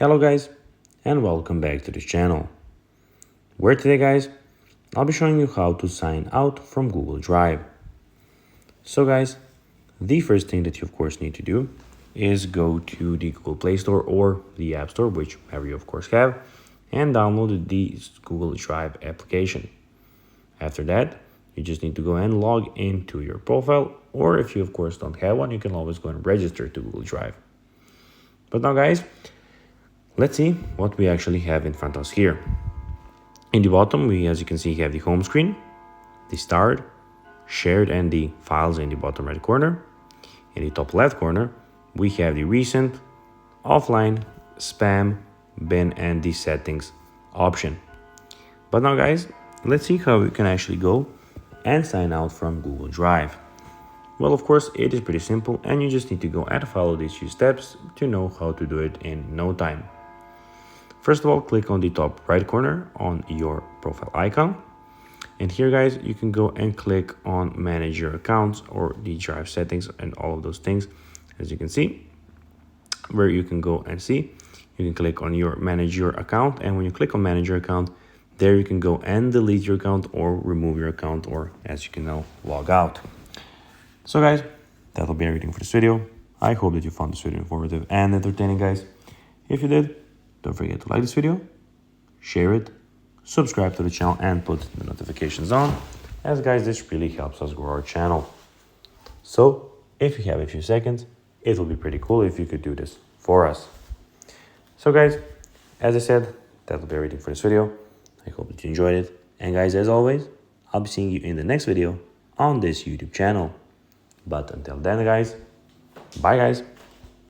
Hello guys, and welcome back to this channel, where today guys, I'll be showing you how to sign out from Google Drive. So guys, the first thing that you of course need to do is go to the Google Play Store or the App Store, whichever you of course have, and download the Google Drive application. After that, you just need to go and log into your profile, or if you of course don't have one, you can always go and register to Google Drive. But now guys, let's see what we actually have in front of us here. In the bottom, we, as you can see, have the home screen, the start, shared, and the files in the bottom right corner. In the top left corner, we have the recent, offline, spam, bin, and the settings option. But now guys, let's see how we can actually go and sign out from Google Drive. Well, of course, it is pretty simple, and you just need to go and follow these few steps to know how to do it in no time. First of all, click on the top right corner on your profile icon. And here guys, you can go and click on manage your accounts or the Drive settings and all of those things. As you can see, where you can go and see, you can click on your manage your account. And when you click on manage your account, there you can go and delete your account or remove your account, or as you can now, log out. So guys, that'll be everything for this video. I hope that you found this video informative and entertaining guys. If you did, don't forget to like this video, share it, subscribe to the channel, and put the notifications on, as guys, this really helps us grow our channel. So if you have a few seconds, it will be pretty cool if you could do this for us. So guys, as I said, that'll be everything for this video. I hope that you enjoyed it. And guys, as always, I'll be seeing you in the next video on this YouTube channel. But until then guys, bye guys.